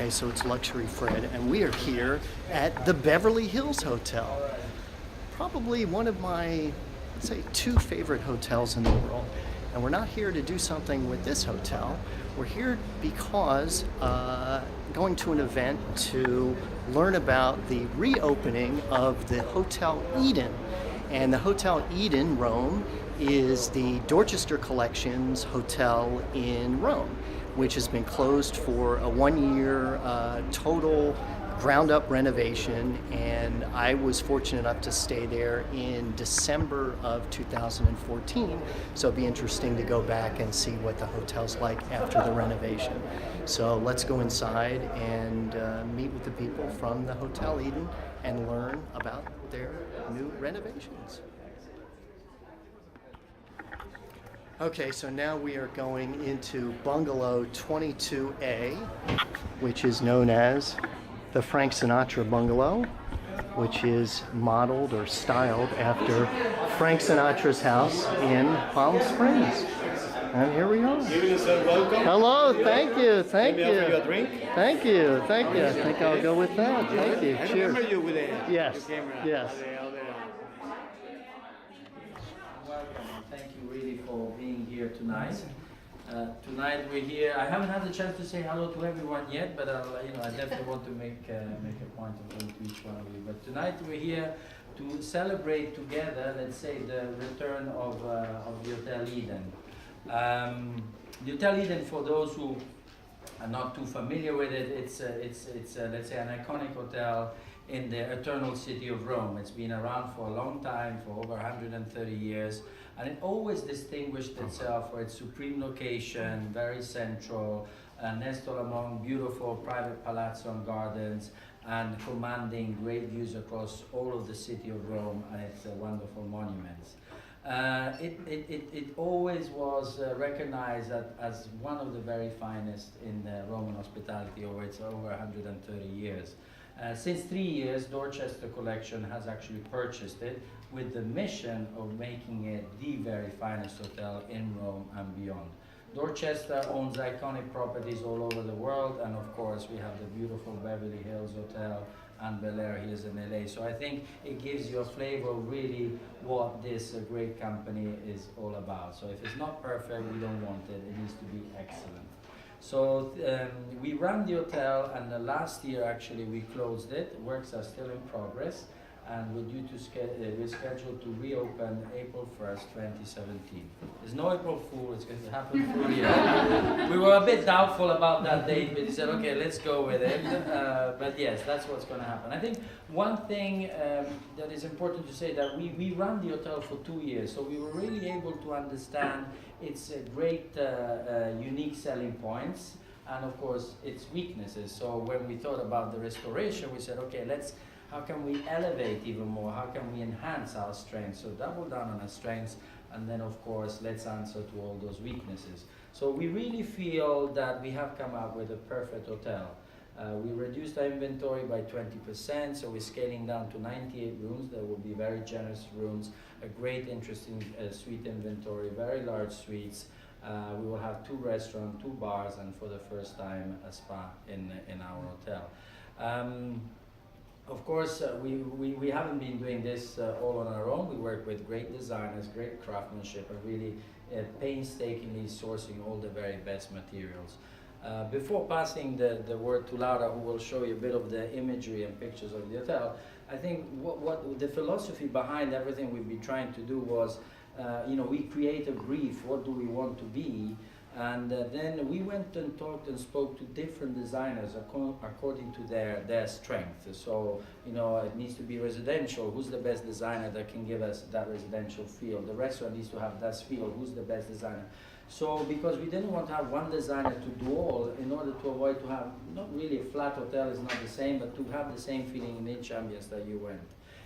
Okay, so it's Luxury Fred, and we are here at the Beverly Hills Hotel. Probably one of my, let's say, two favorite hotels in the world. And we're not here to do something with this hotel. We're here because going to an event to learn about the reopening of the Hotel Eden. And the Hotel Eden, Rome, is the Dorchester Collection's hotel in Rome, which has been closed for a 1-year total ground-up renovation, and I was fortunate enough to stay there in December of 2014, so it'd be interesting to go back and see what the hotel's like after the renovation. So let's go inside and meet with the people from the Hotel Eden and learn about their new renovations. Okay, so now we are going into Bungalow 22A, which is known as the Frank Sinatra Bungalow, which is modeled or styled after Frank Sinatra's house in Palm Springs. And here we are. Evening, sir. Welcome. Hello, thank you, thank Let me offer you a you. drink. Thank you, thank you. I think I'll go with that. Thank you. I Cheers. remember you with Yes, your camera. yes. Welcome, and thank you really for being here tonight. Tonight we're here. I haven't had the chance to say hello to everyone yet, but I definitely want to make a point of going to each one of you. But tonight we're here to celebrate together, let's say, the return of the Hotel Eden. The Hotel Eden, for those who are not too familiar with it, it's let's say an iconic hotel in the eternal city of Rome. It's been around for a long time, for over 130 years, and it always distinguished itself for its supreme location, very central, nestled among beautiful private palazzo and gardens, and commanding great views across all of the city of Rome and its wonderful monuments. It always was recognized as one of the very finest in Roman hospitality over its over 130 years. Since 3 years, Dorchester Collection has actually purchased it with the mission of making it the very finest hotel in Rome and beyond. Dorchester owns iconic properties all over the world, and of course we have the beautiful Beverly Hills Hotel and Bel Air here in LA. So I think it gives you a flavor of really what this great company is all about. So if it's not perfect, we don't want it. It needs to be excellent. So we ran the hotel, and last year actually we closed it. Works are still in progress, and we're scheduled to reopen April 1st, 2017. There's no April Fool, it's going to happen for a year. We were a bit doubtful about that date, but we said, okay, let's go with it. But yes, that's what's going to happen. I think one thing that is important to say that we ran the hotel for 2 years, so we were really able to understand its great, unique selling points, and of course its weaknesses. So when we thought about the restoration, we said, okay, how can we elevate even more? How can we enhance our strengths? So double down on our strengths, and then of course let's answer to all those weaknesses. So we really feel that we have come up with a perfect hotel. We reduced our inventory by 20%, so we're scaling down to 98 rooms. There will be very generous rooms, a great interesting suite inventory, very large suites. We will have 2 restaurants, 2 bars, and for the first time a spa in our hotel. Of course, we haven't been doing this all on our own. We work with great designers, great craftsmanship, and really painstakingly sourcing all the very best materials. Before passing the word to Laura, who will show you a bit of the imagery and pictures of the hotel, I think what the philosophy behind everything we've been trying to do was, we create a brief, what do we want to be, and then we went and talked and spoke to different designers according to their strength. So, it needs to be residential. Who's the best designer that can give us that residential feel? The restaurant needs to have that feel. Who's the best designer? So, because we didn't want to have one designer to do all, in order to avoid to have, not really a flat hotel is not the same, but to have the same feeling in each ambience that you went.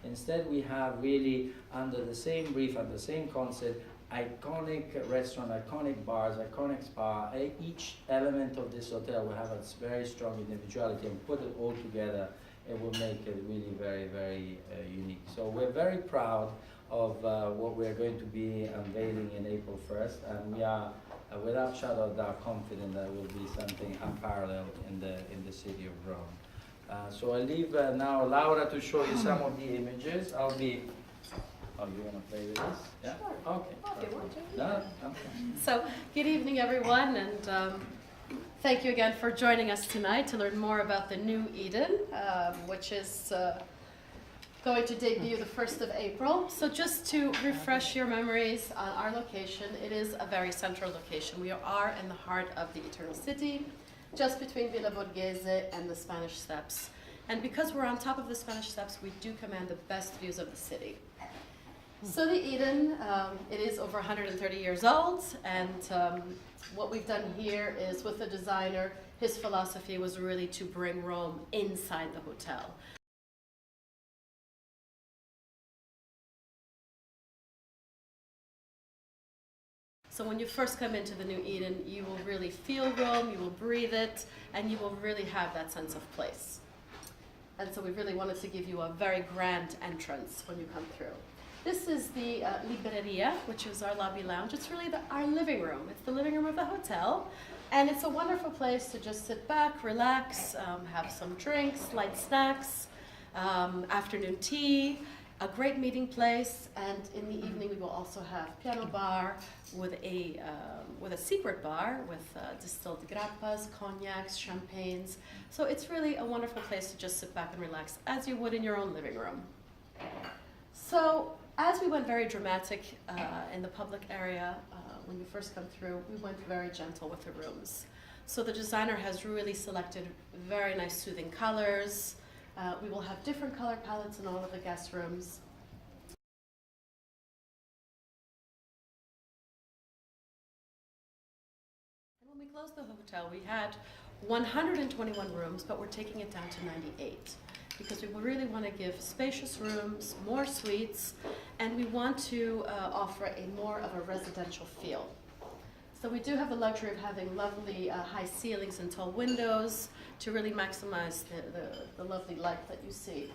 Instead, we have really, under the same brief and the same concept, iconic restaurant, iconic bars, iconic spa. Each element of this hotel will have its very strong individuality, and put it all together, it will make it really very, very unique. So we're very proud of what we're going to be unveiling in April 1st, and we are without shadow of doubt confident that will be something unparalleled in the city of Rome. So I leave now Laura to show you some of the images. I'll be. Oh, you want to play with this? Yeah. Sure. Okay. If you want to. No, okay. So, good evening, everyone, and thank you again for joining us tonight to learn more about the New Eden, which is going to debut the 1st of April. So just to refresh your memories on our location, it is a very central location. We are in the heart of the Eternal City, just between Villa Borghese and the Spanish Steps. And because we're on top of the Spanish Steps, we do command the best views of the city. So the Eden, it is over 130 years old, and what we've done here is with the designer, his philosophy was really to bring Rome inside the hotel. So when you first come into the New Eden, you will really feel Rome, you will breathe it, and you will really have that sense of place. And so we really wanted to give you a very grand entrance when you come through. This is the Liberia, which is our lobby lounge. It's really our living room. It's the living room of the hotel. And it's a wonderful place to just sit back, relax, have some drinks, light snacks, afternoon tea, a great meeting place. And in the evening, we will also have piano bar with a secret bar with distilled grappas, cognacs, champagnes. So it's really a wonderful place to just sit back and relax, as you would in your own living room. So, as we went very dramatic in the public area, when you first come through, we went very gentle with the rooms. So the designer has really selected very nice soothing colors. We will have different color palettes in all of the guest rooms. And when we closed the hotel, we had 121 rooms, but we're taking it down to 98. Because we really want to give spacious rooms, more suites, and we want to offer more of a residential feel. So we do have the luxury of having lovely high ceilings and tall windows to really maximize the lovely light that you see.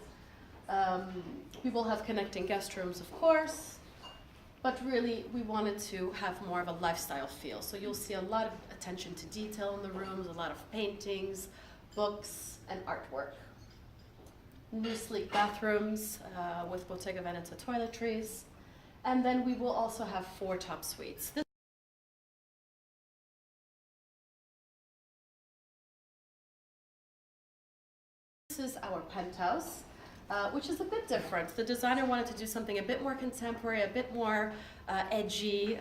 We will have connecting guest rooms, of course, but really we wanted to have more of a lifestyle feel. So you'll see a lot of attention to detail in the rooms, a lot of paintings, books, and artwork. New sleek bathrooms with Bottega Veneta toiletries. And then we will also have 4 top suites. This is our penthouse, which is a bit different. The designer wanted to do something a bit more contemporary, a bit more edgy,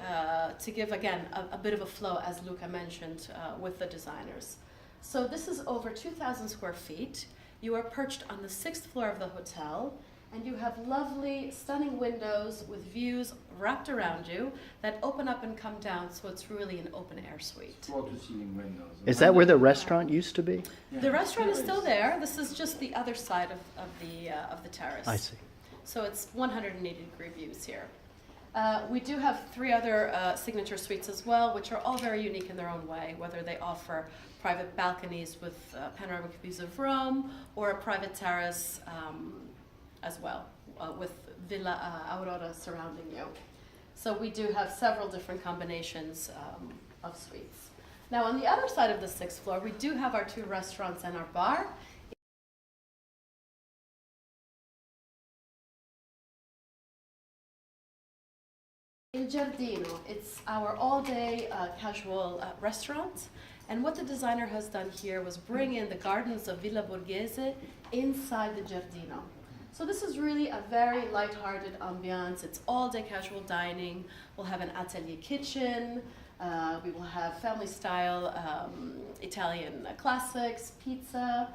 to give, again, a bit of a flow, as Luca mentioned, with the designers. So this is over 2,000 square feet. You are perched on the 6th floor of the hotel, and you have lovely, stunning windows with views wrapped around you that open up and come down, so it's really an open-air suite. Floor-to-ceiling windows. Is that where the restaurant used to be? Yeah. The restaurant is still there. This is just the other side of the terrace. I see. So it's 180-degree views here. We do have 3 other signature suites as well, which are all very unique in their own way, whether they offer private balconies with panoramic views of Rome, or a private terrace as well, with Villa Aurora surrounding you. So we do have several different combinations of suites. Now on the other side of the 6th floor, we do have our 2 restaurants and our bar. Il Giardino, it's our all-day casual restaurant. And what the designer has done here was bring in the gardens of Villa Borghese inside the Giardino. So this is really a very light-hearted ambiance. It's all-day casual dining. We'll have an atelier kitchen. We will have family-style Italian classics, pizza,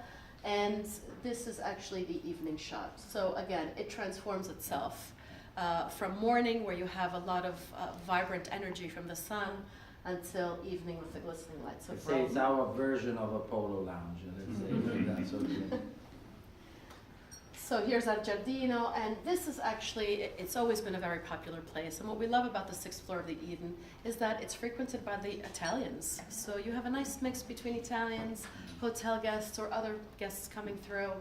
and this is actually the evening shot. So again, it transforms itself from morning, where you have a lot of vibrant energy from the sun, until evening with the glistening lights of I'd say it's Rome. our version of a polo lounge. Let's say that's okay. So here's our Giardino, and this is actually, it's always been a very popular place. And what we love about the 6th floor of the Eden is that it's frequented by the Italians. So you have a nice mix between Italians, hotel guests, or other guests coming through.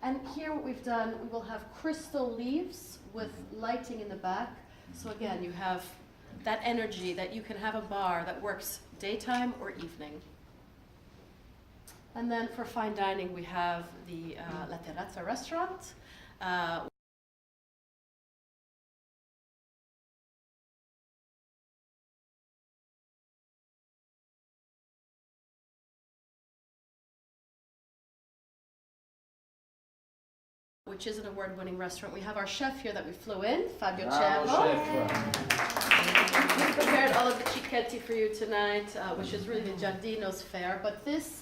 And here what we've done, we will have crystal leaves with lighting in the back. So again, you have that energy that you can have a bar that works daytime or evening. And then for fine dining, we have the La Terrazza restaurant. Which is an award-winning restaurant. We have our chef here that we flew in, Fabio Ciervo. We prepared all of the cicchetti for you tonight, which is really the Giardino's fare, but this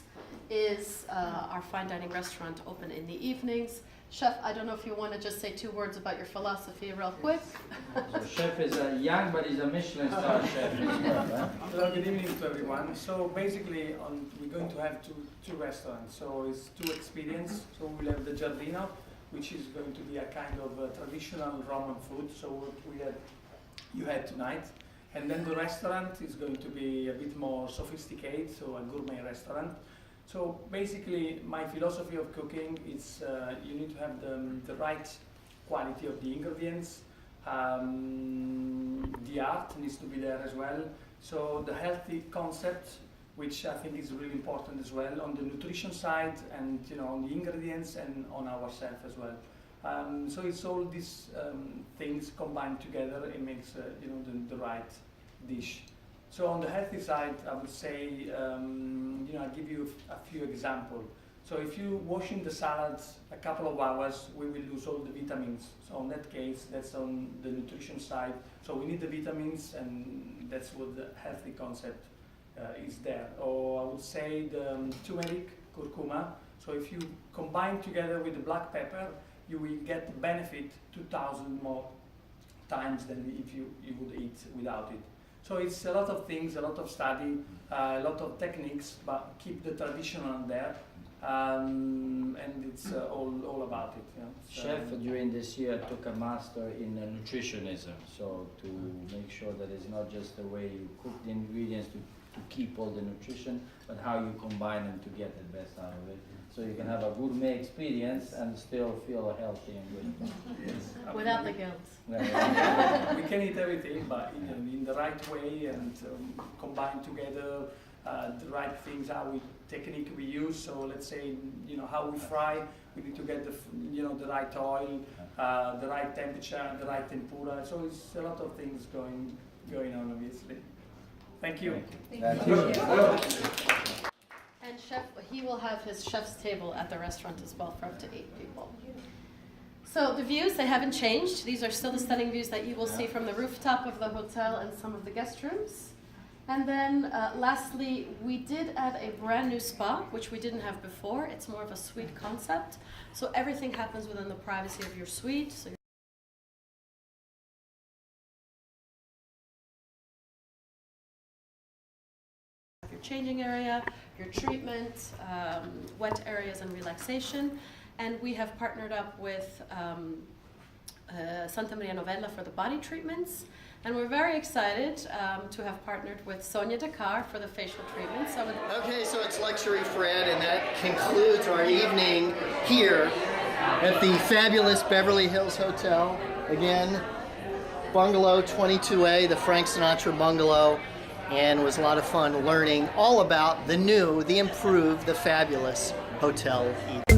is our fine dining restaurant open in the evenings. Chef, I don't know if you want to just say 2 words about your philosophy real quick. So chef is young, but he's a Michelin star chef as well, huh? Hello, good evening to everyone. So basically, we're going to have two restaurants. So it's 2 experiences. So we'll have the Giardino, which is going to be a kind of traditional Roman food. So what you had tonight. And then the restaurant is going to be a bit more sophisticated, so a gourmet restaurant. So basically, my philosophy of cooking is you need to have the right quality of the ingredients. The art needs to be there as well. So the healthy concept, which I think is really important as well on the nutrition side, and on the ingredients and on ourselves as well. So it's all these things combined together. It makes the right dish. So on the healthy side, I would say, I'll give you a few examples. So if you washing the salads a couple of hours, we will lose all the vitamins. So in that case, that's on the nutrition side. So we need the vitamins, and that's what the healthy concept is there. Or I would say the turmeric, curcuma. So if you combine together with the black pepper, you will get the benefit 2,000 more times than if you would eat without it. So it's a lot of things, a lot of study, a lot of techniques, but keep the traditional there, and it's all about it. Chef during this year took a master in nutritionism, so to make sure that it's not just the way you cook the ingredients to keep all the nutrition, but how you combine them to get the best out of it. So you can have a gourmet experience and still feel healthy and good. Yes, Without the guilt. we can eat everything, but in the right way, and combine together the right things, technique we use. So let's say, how we fry, we need to get the right oil, the right temperature, the right tempura. So it's a lot of things going on, obviously. Thank you. Thank you. And chef, he will have his chef's table at the restaurant as well for up to 8 people. So the views, they haven't changed. These are still the stunning views that you will see from the rooftop of the hotel and some of the guest rooms. And then lastly, we did add a brand new spa, which we didn't have before. It's more of a suite concept. So everything happens within the privacy of your suite. So your changing area, your treatment, wet areas and relaxation. And we have partnered up with Santa Maria Novella for the body treatments. And we're very excited to have partnered with Sonia Dakar for the facial treatments. Okay, so it's Luxury Fred, and that concludes our evening here at the fabulous Beverly Hills Hotel. Again, Bungalow 22A, the Frank Sinatra Bungalow, and it was a lot of fun learning all about the new, the improved, the fabulous Hotel Eden.